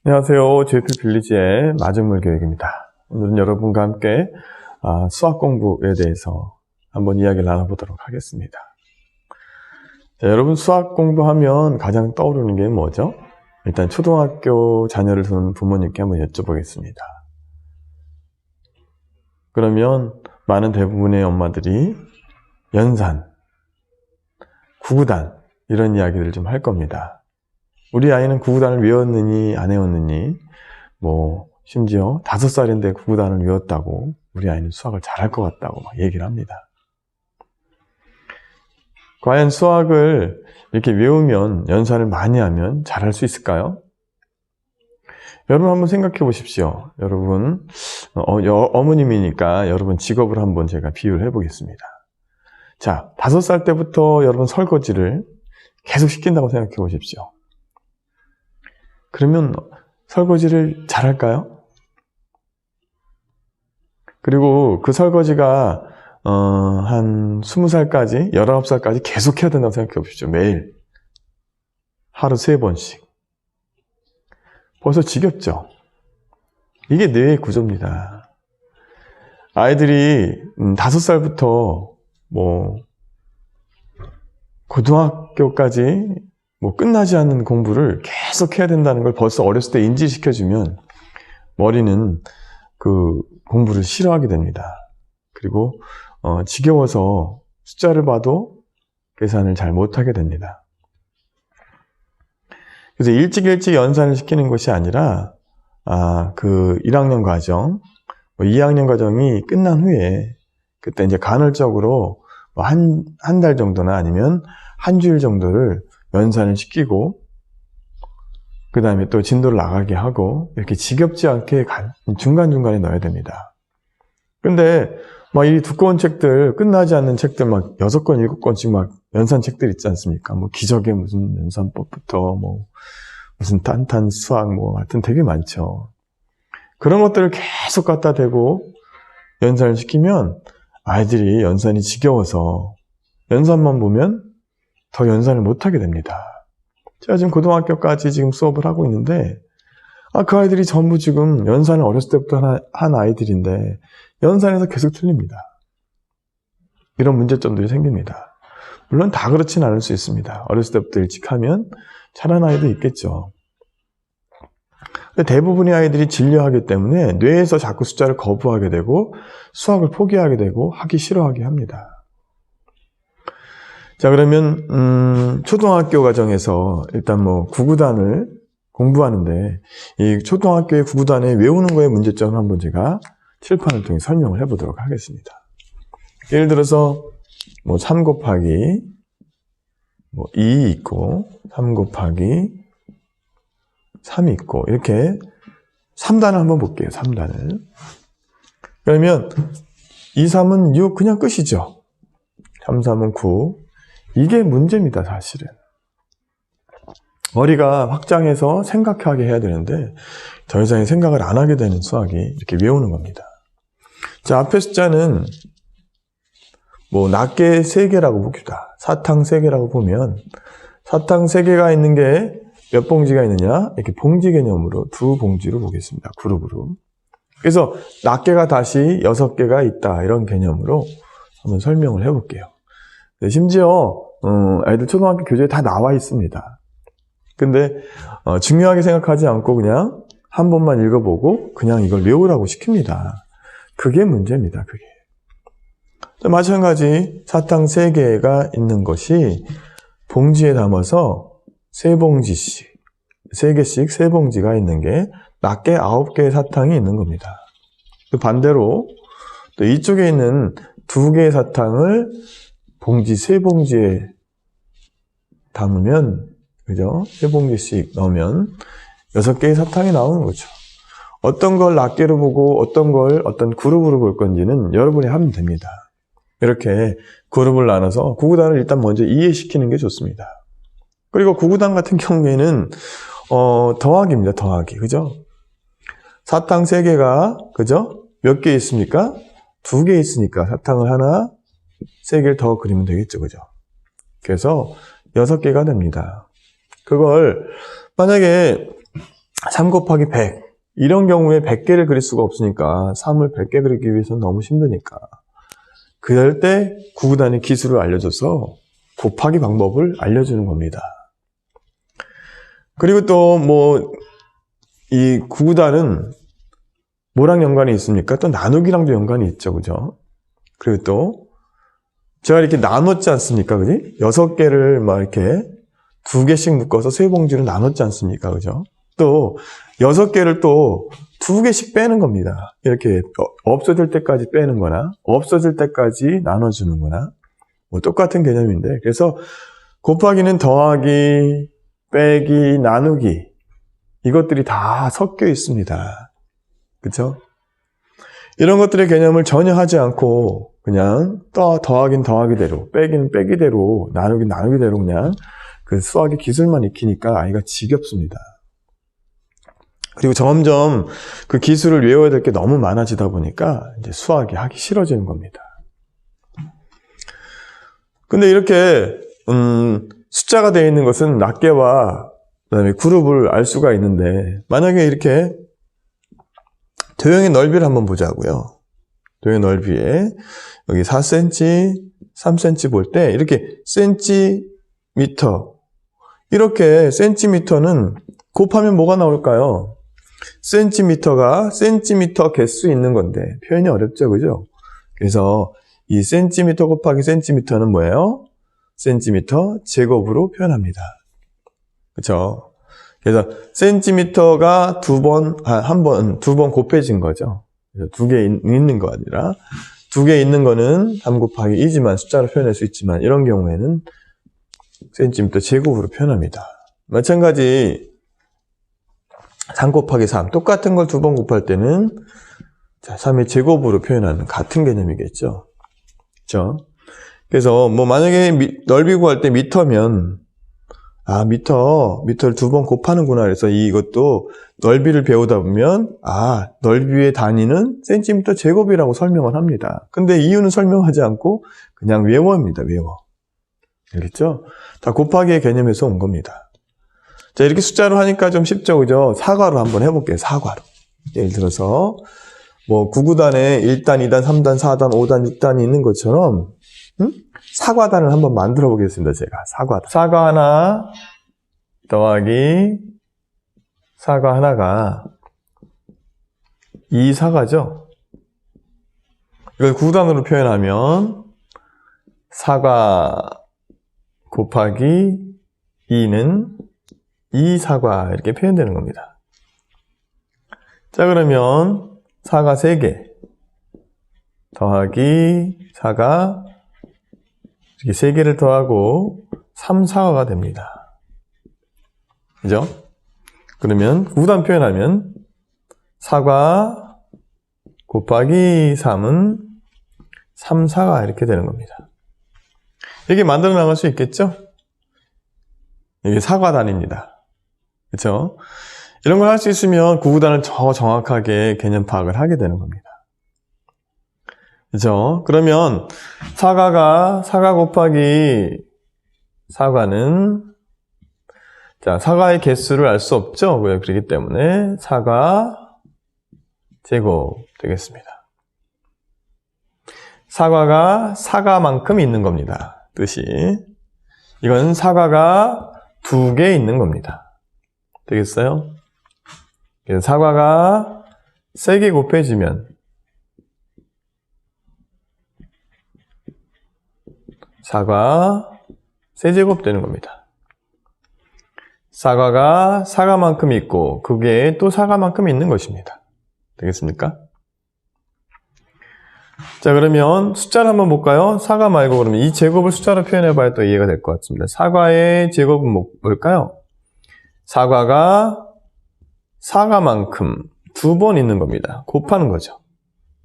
안녕하세요. JP 빌리지의 마중물 교육입니다. 오늘은 여러분과 함께 수학 공부에 대해서 한번 이야기를 나눠보도록 하겠습니다. 자, 여러분 수학 공부하면 가장 떠오르는 게 뭐죠? 일단 초등학교 자녀를 두는 부모님께 한번 여쭤보겠습니다. 그러면 많은 대부분의 엄마들이 연산, 구구단 이런 이야기들을 좀 할 겁니다. 우리 아이는 구구단을 외웠느니 안 외웠느니 심지어 5살인데 구구단을 외웠다고 우리 아이는 수학을 잘할 것 같다고 막 얘기를 합니다. 과연 수학을 이렇게 외우면 연산을 많이 하면 잘할 수 있을까요? 여러분 한번 생각해 보십시오. 여러분 어머님이니까 여러분 직업을 한번 제가 비유를 해 보겠습니다. 자, 5살 때부터 여러분 설거지를 계속 시킨다고 생각해 보십시오. 그러면 설거지를 잘할까요? 그리고 그 설거지가 한 20살까지, 19살까지 계속 해야 된다고 생각해 보십시오. 매일. 하루 3번씩. 벌써 지겹죠? 이게 뇌의 구조입니다. 아이들이 5살부터 고등학교까지 끝나지 않는 공부를 계속 해야 된다는 걸 벌써 어렸을 때 인지시켜주면 머리는 그 공부를 싫어하게 됩니다. 그리고 지겨워서 숫자를 봐도 계산을 잘 못하게 됩니다. 그래서 일찍 연산을 시키는 것이 아니라 그 1학년 과정, 2학년 과정이 끝난 후에 그때 이제 간헐적으로 한 달 정도나 아니면 한 주일 정도를 연산을 시키고 그 다음에 또 진도를 나가게 하고 이렇게 지겹지 않게 중간중간에 넣어야 됩니다. 근데 이 두꺼운 책들, 끝나지 않는 책들 6권, 7권씩 연산 책들 있지 않습니까? 기적의 무슨 연산법부터 무슨 탄탄 수학 하여튼 되게 많죠. 그런 것들을 계속 갖다 대고 연산을 시키면 아이들이 연산이 지겨워서 연산만 보면 더 연산을 못하게 됩니다. 제가 지금 고등학교까지 지금 수업을 하고 있는데 그 아이들이 전부 지금 연산을 어렸을 때부터 한 아이들인데 연산에서 계속 틀립니다. 이런 문제점들이 생깁니다. 물론 다 그렇진 않을 수 있습니다. 어렸을 때부터 일찍 하면 잘하는 아이도 있겠죠. 근데 대부분의 아이들이 진료하기 때문에 뇌에서 자꾸 숫자를 거부하게 되고 수학을 포기하게 되고 하기 싫어하게 합니다. 자, 그러면 초등학교 과정에서 일단 구구단을 공부하는데 이 초등학교의 구구단에 외우는 거의 문제점을 한번 제가 칠판을 통해 설명을 해보도록 하겠습니다. 예를 들어서 3 곱하기 2 있고 3 곱하기 3 있고 이렇게 3단을 한번 볼게요. 3단을. 그러면 2, 3은 6 그냥 끝이죠. 3, 3은 9. 이게 문제입니다, 사실은. 머리가 확장해서 생각하게 해야 되는데 더 이상 생각을 안 하게 되는 수학이 이렇게 외우는 겁니다. 자, 앞에 숫자는 낱개 3개라고 봅시다. 사탕 3개라고 보면 사탕 3개가 있는 게 몇 봉지가 있느냐? 이렇게 봉지 개념으로 2봉지로 보겠습니다. 그룹으로. 그래서 낱개가 다시 6개가 있다. 이런 개념으로 한번 설명을 해볼게요. 심지어 아이들 초등학교 교재에 다 나와 있습니다. 근데 중요하게 생각하지 않고 그냥 한 번만 읽어보고 그냥 이걸 외우라고 시킵니다. 그게 문제입니다. 그게. 마찬가지 사탕 3개가 있는 것이 봉지에 담아서 3봉지씩 3개씩 3봉지가 있는 게 낱개 9개의 사탕이 있는 겁니다. 또 반대로 또 이쪽에 있는 2개의 사탕을 봉지 3봉지에 담으면, 그죠? 3봉지씩 넣으면 6개의 사탕이 나오는 거죠. 어떤 걸 낱개로 보고 어떤 걸 어떤 그룹으로 볼 건지는 여러분이 하면 됩니다. 이렇게 그룹을 나눠서 구구단을 일단 먼저 이해시키는 게 좋습니다. 그리고 구구단 같은 경우에는 더하기입니다. 더하기. 그죠? 사탕 3개가, 그죠? 몇 개 있습니까? 2개 있으니까 사탕을 하나, 3개를 더 그리면 되겠죠. 그죠? 그래서 6개가 됩니다. 그걸 만약에 3 곱하기 100. 이런 경우에 100개를 그릴 수가 없으니까 3을 100개 그리기 위해서는 너무 힘드니까 그럴 때 구구단의 기술을 알려줘서 곱하기 방법을 알려주는 겁니다. 그리고 또 이 구구단은 뭐랑 연관이 있습니까? 또 나누기랑도 연관이 있죠. 그죠? 그리고 또 제가 이렇게 나눴지 않습니까? 그지? 6개를 막 이렇게 2개씩 묶어서 3봉지로 나눴지 않습니까? 그죠? 또 6개를 또 2개씩 빼는 겁니다. 이렇게 없어질 때까지 빼는 거나 없어질 때까지 나눠주는 거나 똑같은 개념인데, 그래서 곱하기는 더하기, 빼기, 나누기 이것들이 다 섞여 있습니다. 그쵸? 이런 것들의 개념을 전혀 하지 않고 그냥 더하긴 더하기대로, 빼기는 빼기대로, 나누긴 나누기대로 그냥 그 수학의 기술만 익히니까 아이가 지겹습니다. 그리고 점점 그 기술을 외워야 될 게 너무 많아지다 보니까 이제 수학이 하기 싫어지는 겁니다. 근데 이렇게 숫자가 되어 있는 것은 낱개와 그다음에 그룹을 알 수가 있는데, 만약에 이렇게 도형의 넓이를 한번 보자고요. 도형의 넓이에 여기 4cm, 3cm 볼 때 이렇게 센티미터, 이렇게 센티미터는 곱하면 뭐가 나올까요? 센티미터가 센티미터 개수 있는 건데 표현이 어렵죠, 그죠? 그래서 이 센티미터 곱하기 센티미터는 뭐예요? 센티미터 제곱으로 표현합니다. 그렇죠? 그래서 센티미터가 두 번 곱해진 거죠. 2개 있는 거 아니라 2개 있는 거는 3 곱하기 2지만 숫자로 표현할 수 있지만, 이런 경우에는 센티미터 제곱으로 표현합니다. 마찬가지 3 곱하기 3, 똑같은 걸 2번 곱할 때는 3의 제곱으로 표현하는 같은 개념이겠죠. 그렇죠? 그래서 만약에 넓이 구할 때 미터면 미터를 2번 곱하는구나. 그래서 이것도 넓이를 배우다 보면 넓이의 단위는 센티미터 제곱이라고 설명을 합니다. 근데 이유는 설명하지 않고 그냥 외워합니다. 외워. 알겠죠? 다 곱하기의 개념에서 온 겁니다. 자, 이렇게 숫자로 하니까 좀 쉽죠, 그죠? 사과로 한번 해볼게요. 사과로. 예를 들어서 9구단에 1단, 2단, 3단, 4단, 5단, 6단이 있는 것처럼 사과단을 한번 만들어 보겠습니다. 제가 사과단. 사과 하나 더하기 사과 하나가 2사과죠. 이걸 9단으로 표현하면 사과 곱하기 2는 2사과 이렇게 표현되는 겁니다. 자, 그러면 사과 3개 더하기 사과 이렇게 3개를 더하고 3사과가 됩니다. 그죠? 그러면 9단 표현하면 사과 곱하기 3은 3사과 이렇게 되는 겁니다. 이렇게 만들어 나갈 수 있겠죠? 이게 사과단입니다. 그렇죠? 이런 걸 할 수 있으면 9구단을 더 정확하게 개념 파악을 하게 되는 겁니다. 그렇죠? 그러면 사과 곱하기 사과는 사과의 개수를 알 수 없죠? 그렇기 때문에 사과 제곱 되겠습니다. 사과가 사과만큼 있는 겁니다. 뜻이. 이건 사과가 2개 있는 겁니다. 되겠어요? 그래서 사과가 3개 곱해지면 사과 세제곱 되는 겁니다. 사과가 사과만큼 있고 그게 또 사과만큼 있는 것입니다. 되겠습니까? 자, 그러면 숫자를 한번 볼까요? 사과 말고 그러면 이 제곱을 숫자로 표현해 봐야 또 이해가 될 것 같습니다. 사과의 제곱은 뭘까요? 사과가 사과만큼 2번 있는 겁니다. 곱하는 거죠.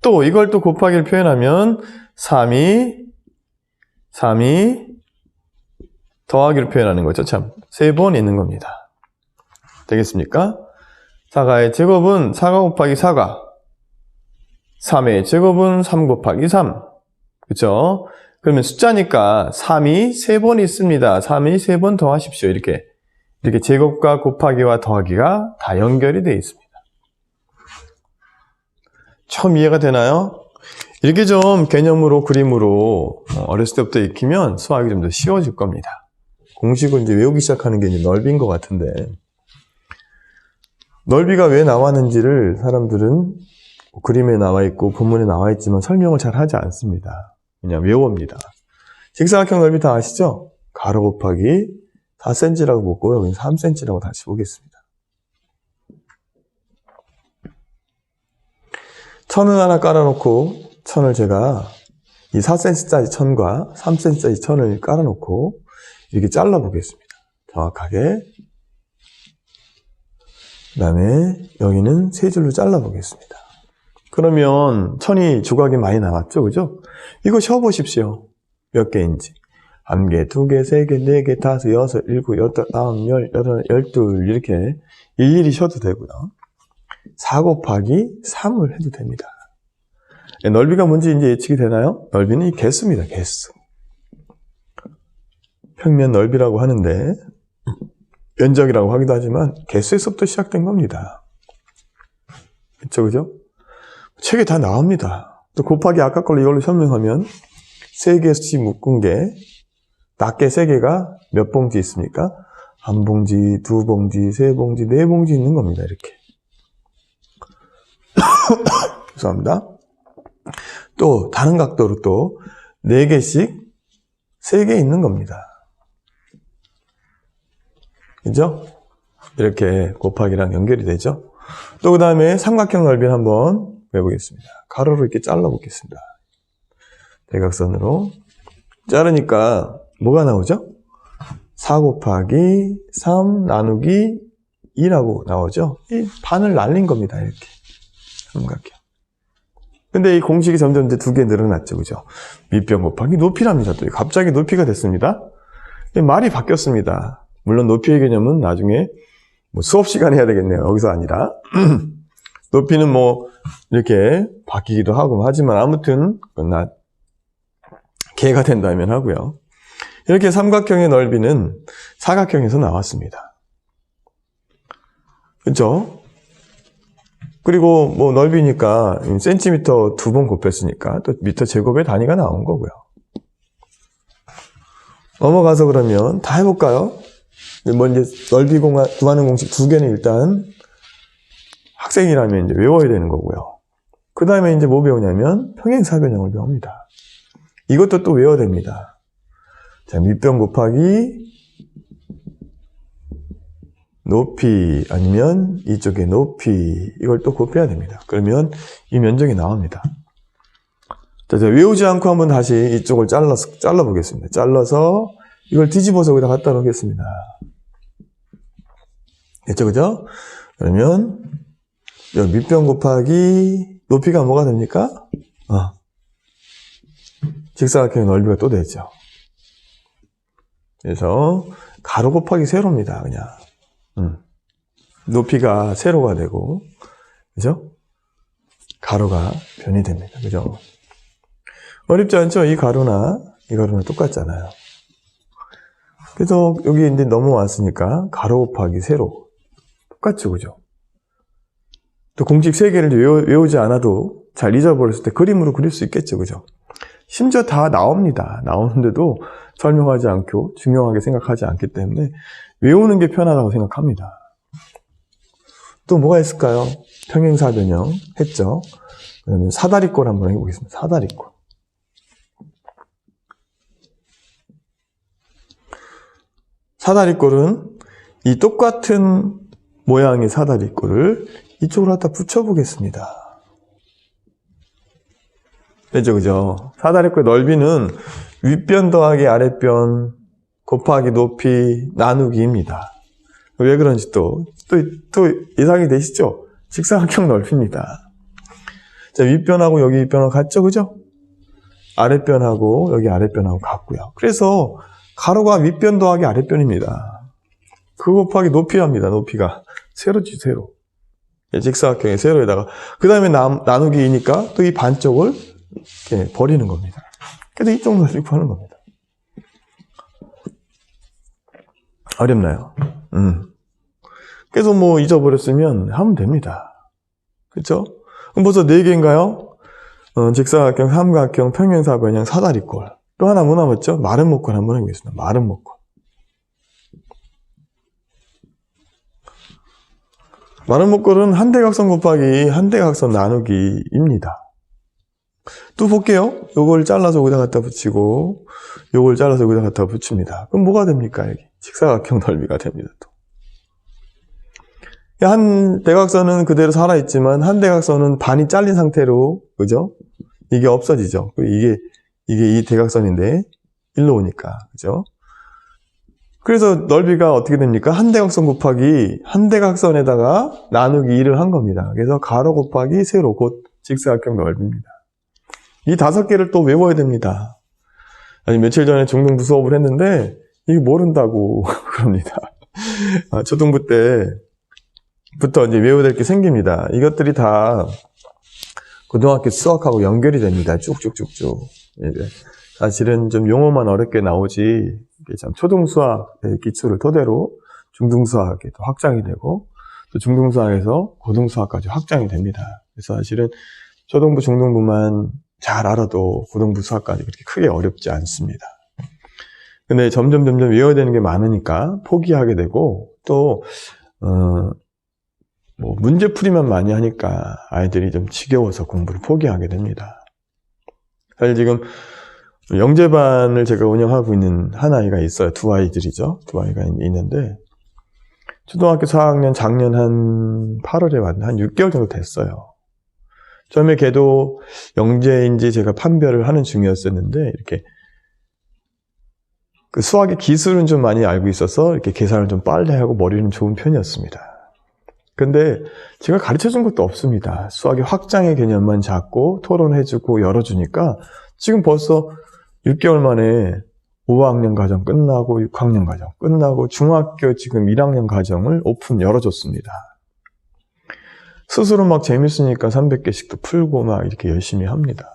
또 이걸 또 곱하기를 표현하면 3이 더하기를 표현하는 거죠. 참, 3번 있는 겁니다. 되겠습니까? 사과의 제곱은 사과 곱하기 사과. 3의 제곱은 3 곱하기 3. 그쵸? 그러면 숫자니까 3이 3번 있습니다. 3이 3번 더하십시오. 이렇게 이렇게 제곱과 곱하기와 더하기가 다 연결이 되어 있습니다. 처음 이해가 되나요? 이렇게 좀 개념으로 그림으로 어렸을 때부터 익히면 수학이 좀 더 쉬워질 겁니다. 공식을 이제 외우기 시작하는 게 이제 넓이인 것 같은데, 넓이가 왜 나왔는지를 사람들은 그림에 나와 있고 본문에 나와 있지만 설명을 잘 하지 않습니다. 그냥 외웁니다. 직사각형 넓이 다 아시죠? 가로 곱하기 4cm라고 보고 여기는 3cm라고 다시 보겠습니다. 천을 하나 깔아놓고 천을 제가 이 4cm짜리 천과 3cm짜리 천을 깔아놓고 이렇게 잘라보겠습니다. 정확하게. 그 다음에 여기는 세 줄로 잘라보겠습니다. 그러면 천이 조각이 많이 나왔죠, 그죠? 이거 쉬어보십시오. 몇 개인지. 1개, 2개, 3개, 4개, 5, 6, 7, 8, 9, 10, 11, 12 이렇게 일일이 쉬어도 되고요. 4 곱하기 3을 해도 됩니다. 넓이가 뭔지 이제 예측이 되나요? 넓이는 이 개수입니다, 개수. 평면 넓이라고 하는데 면적이라고 하기도 하지만 개수에서부터 시작된 겁니다. 그쵸, 그죠? 책에 다 나옵니다. 또 곱하기 아까 걸로 이걸로 설명하면 3개씩 묶은 게 낮게 3개가 몇 봉지 있습니까? 1봉지, 2봉지, 3봉지, 4봉지 있는 겁니다. 이렇게. 죄송합니다. 또 다른 각도로 또 4개씩 3개 있는 겁니다. 그죠? 이렇게 곱하기랑 연결이 되죠? 또 그 다음에 삼각형 넓이를 한번 해보겠습니다. 가로로 이렇게 잘라보겠습니다. 대각선으로 자르니까 뭐가 나오죠? 4 곱하기 3 나누기 2라고 나오죠? 이 반을 날린 겁니다. 이렇게 삼각형. 근데 이 공식이 점점 이제 2개 늘어났죠, 그죠? 밑변 곱하기 높이랍니다. 또 갑자기 높이가 됐습니다. 말이 바뀌었습니다. 물론 높이의 개념은 나중에 뭐 수업 시간에 해야 되겠네요. 여기서 아니라. 높이는 뭐 이렇게 바뀌기도 하고 하지만 아무튼 개가 된다면 하고요. 이렇게 삼각형의 넓이는 사각형에서 나왔습니다. 그렇죠? 그리고 뭐 넓이니까 센티미터 2번 곱했으니까 또 미터 제곱의 단위가 나온 거고요. 넘어가서 그러면 다 해볼까요? 뭐 이제 넓이 구하는 공식 2개는 일단 학생이라면 이제 외워야 되는 거고요. 그 다음에 이제 뭐 배우냐면 평행사변형을 배웁니다. 이것도 또 외워야 됩니다. 자, 밑변 곱하기 높이 아니면 이쪽에 높이 이걸 또 곱해야 됩니다. 그러면 이 면적이 나옵니다. 자, 외우지 않고 한번 다시 이쪽을 잘라보겠습니다. 잘라서 이걸 뒤집어서 여기다 갖다 놓겠습니다. 됐죠, 그죠? 그러면 여기 밑변 곱하기 높이가 뭐가 됩니까? 직사각형의 넓이가 또 되죠. 그래서 가로 곱하기 세로입니다. 그냥 높이가 세로가 되고, 그죠? 가로가 변이 됩니다. 그죠? 어렵지 않죠? 이 가로나 이 가로는 똑같잖아요. 그래서 여기 이제 넘어왔으니까 가로 곱하기 세로 똑같죠, 그죠? 또 공식 3개를 외우지 않아도 잘 잊어버렸을 때 그림으로 그릴 수 있겠죠, 그죠? 심지어 다 나옵니다. 나오는데도 설명하지 않고 중요하게 생각하지 않기 때문에 외우는 게 편하다고 생각합니다. 또 뭐가 있을까요? 평행사변형 했죠. 그러면 사다리꼴 한번 해보겠습니다. 사다리꼴. 사다리꼴은 이 똑같은 모양의 사다리꼴을 이쪽으로 갖다 붙여보겠습니다. 됐죠, 그죠? 사다리꼴의 넓이는 윗변 더하기 아랫변 곱하기 높이 나누기입니다. 왜 그런지 또 예상이 되시죠? 직사각형 넓이입니다. 자, 윗변하고 여기 윗변하고 같죠, 그죠? 아랫변하고 여기 아랫변하고 같고요. 그래서 가로가 윗변 더하기 아랫변입니다. 그 곱하기 높이랍니다. 높이가 세로지, 세로. 직사각형의 세로에다가 그 다음에 나누기 2니까 또 이 반쪽을 이렇게 버리는 겁니다. 그래서 이쪽 넓이 구하는 겁니다. 어렵나요? 그래서 뭐 잊어버렸으면 하면 됩니다. 그렇죠? 그럼 벌써 4개인가요? 직사각형, 삼각형, 평행사, 변형, 사다리꼴. 또 하나 뭐 남았죠? 마른 목골 한번 해보겠습니다. 마른 목골. 마른 목골은 한 대각선 곱하기 한 대각선 나누기입니다. 또 볼게요. 요걸 잘라서 여기다 갖다 붙이고 요걸 잘라서 여기다 갖다 붙입니다. 그럼 뭐가 됩니까? 여기 직사각형 넓이가 됩니다. 또. 한 대각선은 그대로 살아있지만 한 대각선은 반이 잘린 상태로, 그죠? 이게 없어지죠. 이게 이 대각선인데 일로 오니까, 그죠? 그래서 넓이가 어떻게 됩니까? 한 대각선 곱하기 한 대각선에다가 나누기 2를 한 겁니다. 그래서 가로 곱하기 세로 곧 직사각형 넓이입니다. 이 5개를 또 외워야 됩니다. 아니 며칠 전에 중등부 수업을 했는데 이게 모른다고 그럽니다. 초등부 때부터 이제 외워야 될 게 생깁니다. 이것들이 다 고등학교 수학하고 연결이 됩니다. 쭉쭉쭉쭉. 사실은 좀 용어만 어렵게 나오지, 참 초등수학의 기초를 토대로 중등수학에 또 확장이 되고, 또 중등수학에서 고등수학까지 확장이 됩니다. 그래서 사실은 초등부, 중등부만 잘 알아도 고등부 수학까지 그렇게 크게 어렵지 않습니다. 근데 점점 외워야 되는 게 많으니까 포기하게 되고, 또, 뭐 문제풀이만 많이 하니까 아이들이 좀 지겨워서 공부를 포기하게 됩니다. 사실 지금 영재반을 제가 운영하고 있는 한 아이가 있어요. 2아이들이죠. 2아이가 있는데 초등학교 4학년 작년 한 8월에 왔는데 한 6개월 정도 됐어요. 처음에 걔도 영재인지 제가 판별을 하는 중이었었는데 이렇게 그 수학의 기술은 좀 많이 알고 있어서 이렇게 계산을 좀 빨리 하고 머리는 좋은 편이었습니다. 근데 제가 가르쳐준 것도 없습니다. 수학의 확장의 개념만 잡고 토론해주고 열어주니까 지금 벌써 6개월 만에 5학년 과정 끝나고 6학년 과정 끝나고 중학교 지금 1학년 과정을 오픈 열어줬습니다. 스스로 막 재밌으니까 300개씩도 풀고 막 이렇게 열심히 합니다.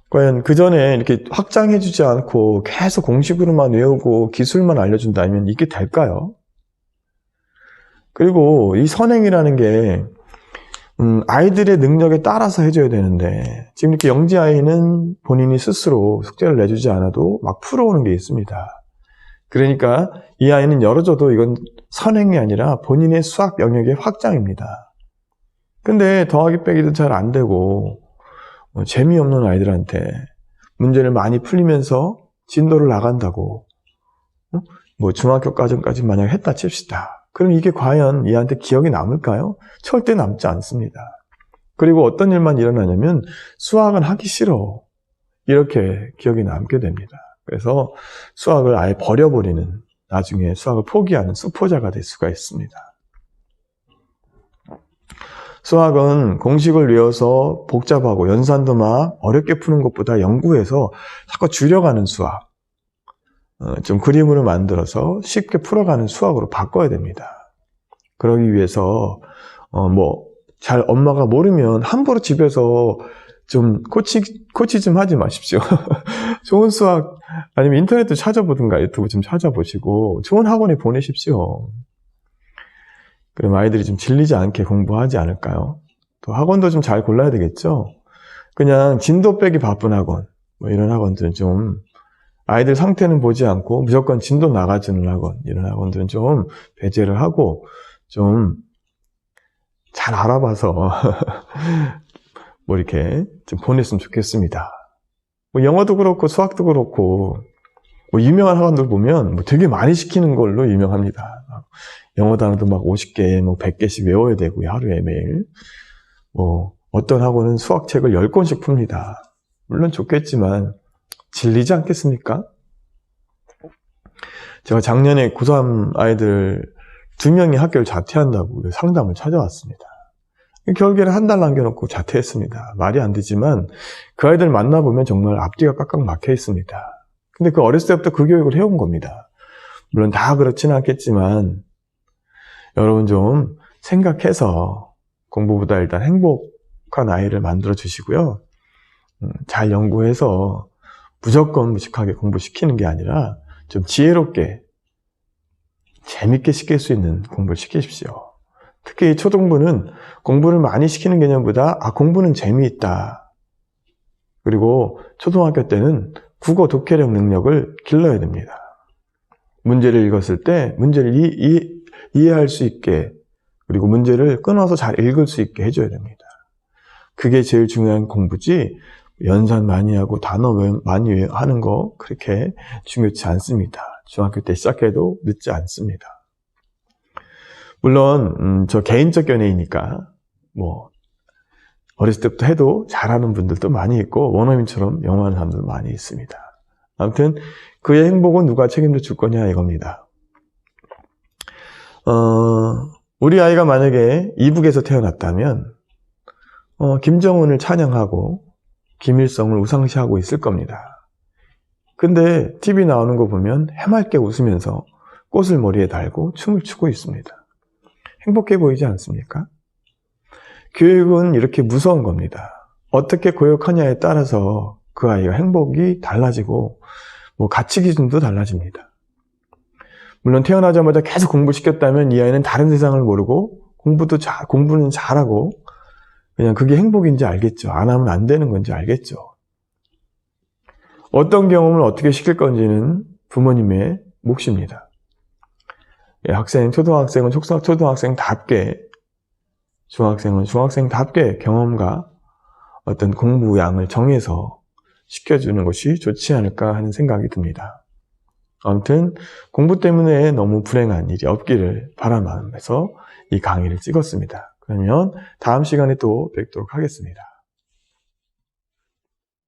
과연 그 전에 이렇게 확장해주지 않고 계속 공식으로만 외우고 기술만 알려준다면 이게 될까요? 그리고 이 선행이라는 게 아이들의 능력에 따라서 해줘야 되는데 지금 이렇게 영지 아이는 본인이 스스로 숙제를 내주지 않아도 막 풀어오는 게 있습니다. 그러니까 이 아이는 열어줘도 이건 선행이 아니라 본인의 수학 영역의 확장입니다. 근데 더하기 빼기도 잘 안 되고 재미없는 아이들한테 문제를 많이 풀리면서 진도를 나간다고 뭐 중학교 과정까지 만약 했다 칩시다. 그럼 이게 과연 얘한테 기억이 남을까요? 절대 남지 않습니다. 그리고 어떤 일만 일어나냐면 수학은 하기 싫어. 이렇게 기억이 남게 됩니다. 그래서 수학을 아예 버려버리는, 나중에 수학을 포기하는 수포자가 될 수가 있습니다. 수학은 공식을 외워서 복잡하고 연산도 막 어렵게 푸는 것보다 연구해서 자꾸 줄여가는 수학, 좀 그림으로 만들어서 쉽게 풀어가는 수학으로 바꿔야 됩니다. 그러기 위해서 잘 엄마가 모르면 함부로 집에서 좀 코치 좀 하지 마십시오. 좋은 수학 아니면 인터넷도 찾아보든가 유튜브 좀 찾아보시고 좋은 학원에 보내십시오. 그럼 아이들이 좀 질리지 않게 공부하지 않을까요? 또 학원도 좀 잘 골라야 되겠죠? 그냥 진도 빼기 바쁜 학원, 뭐 이런 학원들은 좀 아이들 상태는 보지 않고 무조건 진도 나가주는 학원, 이런 학원들은 좀 배제를 하고 좀 잘 알아봐서 뭐 이렇게 좀 보냈으면 좋겠습니다. 뭐 영어도 그렇고 수학도 그렇고 뭐 유명한 학원들 보면 뭐 되게 많이 시키는 걸로 유명합니다. 영어 단어도 막 50개, 뭐 100개씩 외워야 되고요, 하루에 매일. 뭐 어떤 학원은 수학책을 10권씩 풉니다. 물론 좋겠지만 질리지 않겠습니까? 제가 작년에 고3 아이들 2명이 학교를 자퇴한다고 상담을 찾아왔습니다. 결국에는 한 달 남겨놓고 자퇴했습니다. 말이 안 되지만 그 아이들 만나보면 정말 앞뒤가 깍깍 막혀 있습니다. 근데 그 어렸을 때부터 그 교육을 해온 겁니다. 물론 다 그렇지는 않겠지만 여러분 좀 생각해서 공부보다 일단 행복한 아이를 만들어 주시고요. 잘 연구해서 무조건 무식하게 공부시키는 게 아니라 좀 지혜롭게 재밌게 시킬 수 있는 공부를 시키십시오. 특히 초등부는 공부를 많이 시키는 개념보다 공부는 재미있다. 그리고 초등학교 때는 국어 독해력 능력을 길러야 됩니다. 문제를 읽었을 때 문제를 이해할 수 있게, 그리고 문제를 끊어서 잘 읽을 수 있게 해줘야 됩니다. 그게 제일 중요한 공부지, 연산 많이 하고 단어 많이 하는 거 그렇게 중요치 않습니다. 중학교 때 시작해도 늦지 않습니다. 물론 저 개인적 견해이니까 어렸을 때부터 해도 잘하는 분들도 많이 있고 원어민처럼 영어하는 사람들도 많이 있습니다. 아무튼 그의 행복은 누가 책임져 줄 거냐 이겁니다. 우리 아이가 만약에 이북에서 태어났다면 김정은을 찬양하고 김일성을 우상시하고 있을 겁니다. 근데 TV 나오는 거 보면 해맑게 웃으면서 꽃을 머리에 달고 춤을 추고 있습니다. 행복해 보이지 않습니까? 교육은 이렇게 무서운 겁니다. 어떻게 교육하냐에 따라서 그 아이가 행복이 달라지고 가치 기준도 달라집니다. 물론 태어나자마자 계속 공부시켰다면 이 아이는 다른 세상을 모르고 공부는 잘하고 그냥 그게 행복인지 알겠죠. 안 하면 안 되는 건지 알겠죠. 어떤 경험을 어떻게 시킬 건지는 부모님의 몫입니다. 초등학생은 초등학생답게, 중학생은 중학생답게 경험과 어떤 공부 양을 정해서 시켜주는 것이 좋지 않을까 하는 생각이 듭니다. 아무튼 공부 때문에 너무 불행한 일이 없기를 바라면서 이 강의를 찍었습니다. 그러면 다음 시간에 또 뵙도록 하겠습니다.